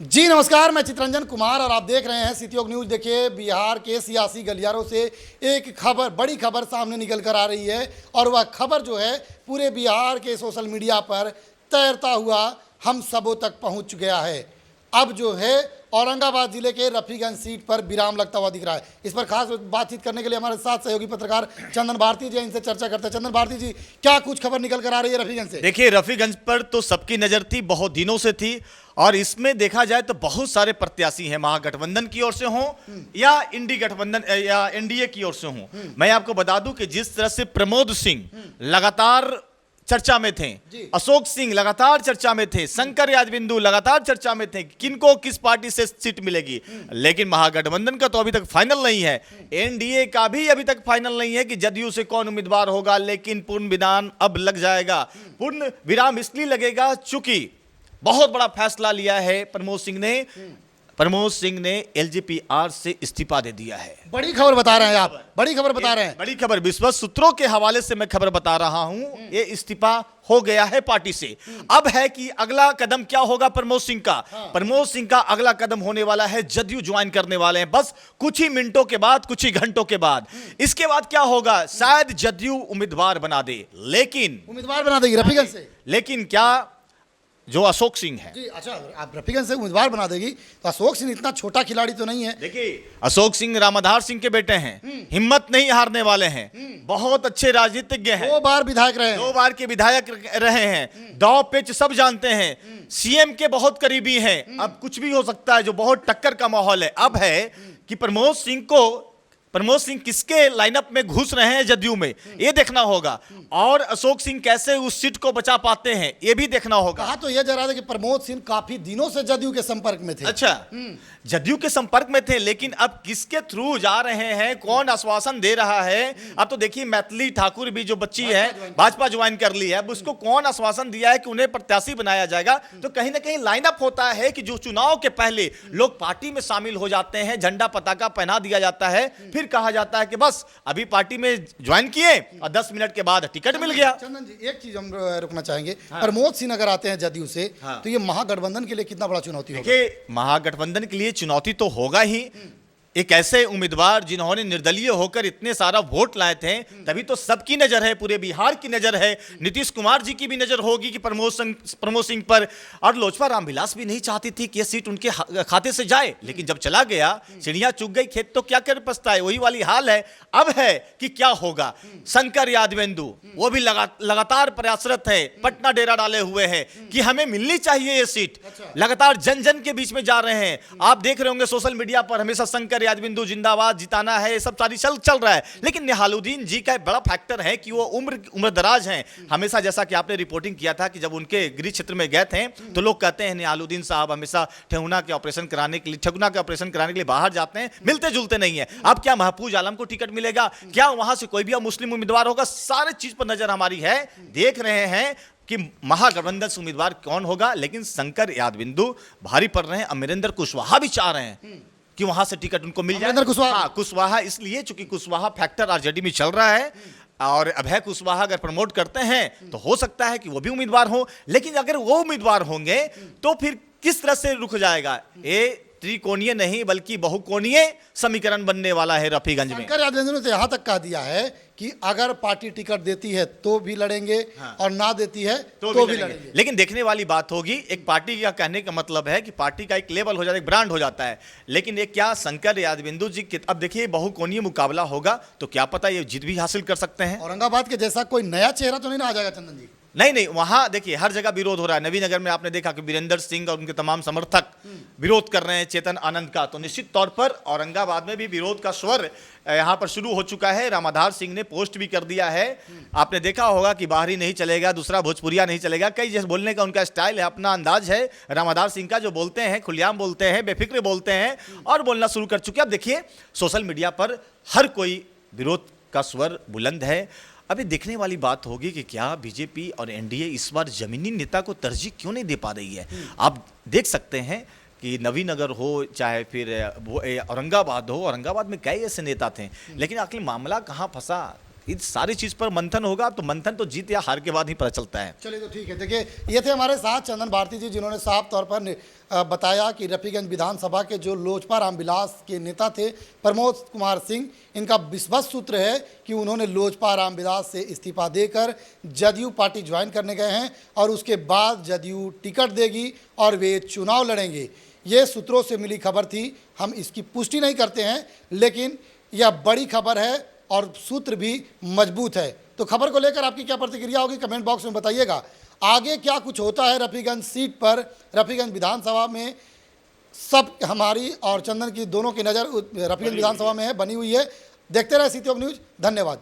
जी नमस्कार, मैं चित्रंजन कुमार और आप देख रहे हैं सिटी न्यूज। देखिए, बिहार के सियासी गलियारों से एक खबर, बड़ी खबर सामने निकल कर आ रही है और वह खबर जो है पूरे बिहार के सोशल मीडिया पर तैरता हुआ हम सबों तक पहुंच गया है। अब जो है औरंगाबाद जिले के रफीगंज सीट पर विराम लगता हुआ दिख रहा है। इस पर खास बातचीत करने के लिए हमारे साथ सहयोगी पत्रकार चंदन भारती जी, इनसे चर्चा करते हैं। चंदन भारती जी, क्या कुछ खबर निकल कर आ रही है रफीगंज से? देखिए, रफीगंज पर तो सबकी नजर थी, बहुत दिनों से थी, और इसमें देखा जाए तो बहुत सारे प्रत्याशी हैं, महागठबंधन की ओर से हों या इंडी गठबंधन या एनडीए की ओर से हों। मैं आपको बता दूं कि जिस तरह से प्रमोद सिंह लगातार चर्चा में थे, अशोक सिंह लगातार चर्चा में थे, शंकर यादविंदु लगातार चर्चा में थे, किनको किस पार्टी से सीट मिलेगी। लेकिन महागठबंधन का तो अभी तक फाइनल नहीं है, एनडीए का भी अभी तक फाइनल नहीं है कि जदयू से कौन उम्मीदवार होगा। लेकिन पूर्ण विराम अब लग जाएगा। पूर्ण विराम इसलिए लगेगा चूंकि बहुत बड़ा फैसला लिया है प्रमोद सिंह ने एलजेपीआर से इस्तीफा दे दिया है। बड़ी खबर बता रहे हैं आप, बड़ी खबर बता रहे हैं। बड़ी खबर, विश्वस्त सूत्रों के हवाले से मैं खबर बता रहा हूं। ये इस्तीफा हो गया है पार्टी से। अब है कि अगला कदम क्या होगा प्रमोद सिंह का। प्रमोद सिंह का अगला कदम होने वाला है, जदयू ज्वाइन करने वाले हैं, बस कुछ ही मिनटों के बाद, कुछ ही घंटों के बाद। इसके बाद क्या होगा, शायद जदयू उम्मीदवार बना दे, लेकिन उम्मीदवार बना देगी रफीगंज से। लेकिन क्या जो अशोक सिंह है जी, अच्छा, आप रफीगंज से उम्मीदवार बना देगी तो अशोक सिंह इतना छोटा खिलाड़ी तो नहीं है। देखिए, अशोक सिंह रामाधार सिंह के बेटे हैं, हिम्मत नहीं हारने वाले हैं, बहुत अच्छे राजनीतिज्ञ हैं, 2 बार विधायक रहे हैं, 2 बार के विधायक रहे हैं, दांव पेच सब जानते हैं, सीएम के बहुत करीबी हैं। अब कुछ भी हो सकता है, जो बहुत टक्कर का माहौल है। अब है कि प्रमोद सिंह किसके लाइनअप में घुस रहे हैं जदयू में, ये देखना होगा, और अशोक सिंह कैसे उस सीट को बचा पाते हैं, ये भी देखना होगा। कहा तो यह जा रहा था कि प्रमोद सिंह काफी दिनों से जदयू के संपर्क में थे। अच्छा, जदयू के संपर्क में थे, लेकिन अब किसके थ्रू जा रहे हैं, कौन आश्वासन दे रहा है? अब तो देखिए, मैथिली ठाकुर भी जो बच्ची है, भाजपा ज्वाइन कर ली है, अब उसको कौन आश्वासन दिया है कि उन्हें प्रत्याशी बनाया जाएगा। तो कहीं ना कहीं लाइनअप होता है कि जो चुनाव के पहले लोग पार्टी में शामिल हो जाते हैं, झंडा पताका पहना दिया जाता है, फिर कहा जाता है कि बस अभी पार्टी में ज्वाइन किए और 10 मिनट के बाद टिकट मिल गया। चंदन जी, एक चीज हम रुकना चाहेंगे। प्रमोद सिंह अगर आते हैं जदयू से, तो ये महागठबंधन के लिए कितना बड़ा चुनौती होगा? देखिए, महागठबंधन के लिए चुनौती तो होगा ही। एक ऐसे उम्मीदवार जिन्होंने निर्दलीय होकर इतने सारा वोट लाए थे, तभी तो सबकी नजर है, पूरे बिहार की नजर है, नीतीश कुमार जी की भी नजर होगी कि प्रमोद सिंह पर। और लोजपा रामविलास भी नहीं चाहती थी कि यह सीट उनके खाते से जाए, लेकिन जब चला गया, चिड़िया चुग गई खेत तो क्या कर पछताए, वही वाली हाल है। अब है कि क्या होगा। शंकर यादवेंदु वो भी लगातार प्रयासरत है, पटना डेरा डाले हुए हैं कि हमें मिलनी चाहिए ये सीट। लगातार जन जन के बीच में जा रहे हैं। आप देख रहे होंगे सोशल मीडिया पर हमेशा शंकर यादविंदु जिंदाबाद, जिताना है, ये सब सारी चल रहा है। लेकिन निहालुद्दीन जी का एक बड़ा फैक्टर है कि वो उम्र दराज हैं। हमेशा, जैसा कि आपने रिपोर्टिंग किया था कि जब उनके गृह क्षेत्र में गए थे, तो लोग कहते हैं निहालुद्दीन साहब हमेशा ठेहुना के ऑपरेशन कराने के लिए बाहर जाते हैं, मिलते जुलते नहीं है। अब क्या महफूज आलम को टिकट मिलेगा, क्या वहां से कोई भी मुस्लिम उम्मीदवार होगा, सारे चीज पर नजर हमारी है। देख रहे हैं कि महागठबंधन से उम्मीदवार कौन होगा। लेकिन शंकर यादविंदु भारी पड़ रहे हैं। अमरिंदर कुशवाहा भी चाह रहे हैं कि वहां से टिकट उनको मिल जाए। कुशवाहा इसलिए चूंकि कुशवाहा फैक्टर आरजेडी में चल रहा है, और अभय कुशवाहा अगर प्रमोट करते हैं तो हो सकता है कि वो भी उम्मीदवार हो। लेकिन अगर वो उम्मीदवार होंगे तो फिर किस तरह से रुक जाएगा? ये त्रिकोणीय नहीं बल्कि बहुकोणीय समीकरण बनने वाला है रफीगंज में। शंकर यादवेंद्र ने यहां तक कह दिया है कि अगर पार्टी टिकट देती है तो भी लड़ेंगे, और ना देती है तो भी लड़ेंगे। लेकिन देखने वाली बात होगी, एक पार्टी का कहने का मतलब है कि पार्टी का एक लेवल हो जाता है, एक ब्रांड हो जाता है। लेकिन ये क्या शंकर यादविंदु जी, अब देखिए बहुकोणीय मुकाबला होगा तो क्या पता ये जीत भी हासिल कर सकते हैं। औरंगाबाद के जैसा कोई नया चेहरा तो नहीं ना आ जाएगा चंदन जी? नहीं, वहां देखिए हर जगह विरोध हो रहा है। नवीनगर में आपने देखा कि वीरेंद्र सिंह और उनके तमाम समर्थक विरोध कर रहे हैं चेतन आनंद का। तो निश्चित तौर पर औरंगाबाद में भी विरोध का स्वर यहां पर शुरू हो चुका है। रामाधार सिंह ने पोस्ट भी कर दिया है। आपने देखा होगा कि बाहरी नहीं चलेगा, दूसरा भोजपुरिया नहीं चलेगा, कई जैसे बोलने का उनका स्टाइल है, अपना अंदाज है रामाधार सिंह का, जो बोलते हैं खुलेआम बोलते हैं, बेफिक्र बोलते हैं और बोलना शुरू कर चुके हैं। अब देखिए, सोशल मीडिया पर हर कोई विरोध का स्वर बुलंद है। अभी देखने वाली बात होगी कि क्या बीजेपी और एनडीए इस बार जमीनी नेता को तरजीह क्यों नहीं दे पा रही है। आप देख सकते हैं कि नवीनगर हो चाहे फिर औरंगाबाद हो, औरंगाबाद में कई ऐसे नेता थे, लेकिन आखिर मामला कहाँ फंसा, इस सारी चीज पर मंथन होगा, तो मंथन तो जीत या हार के बाद ही पता चलता है। चलिए तो ठीक है। देखिए, ये थे हमारे साथ चंदन भारती जी, जिन्होंने साफ तौर पर बताया कि रफीगंज विधानसभा के जो लोजपा रामविलास के नेता थे प्रमोद कुमार सिंह, इनका विश्वास सूत्र है कि उन्होंने लोजपा रामविलास से इस्तीफा देकर जदयू पार्टी ज्वाइन करने गए हैं और उसके बाद जदयू टिकट देगी और वे चुनाव लड़ेंगे। ये सूत्रों से मिली खबर थी, हम इसकी पुष्टि नहीं करते हैं, लेकिन यह बड़ी खबर है और सूत्र भी मजबूत है। तो खबर को लेकर आपकी क्या प्रतिक्रिया होगी, कमेंट बॉक्स में बताइएगा। आगे क्या कुछ होता है रफीगंज सीट पर, रफीगंज विधानसभा में, सब हमारी और चंदन की दोनों की नज़र रफीगंज विधानसभा में है, बनी हुई है। देखते रहे सिटी न्यूज़। धन्यवाद।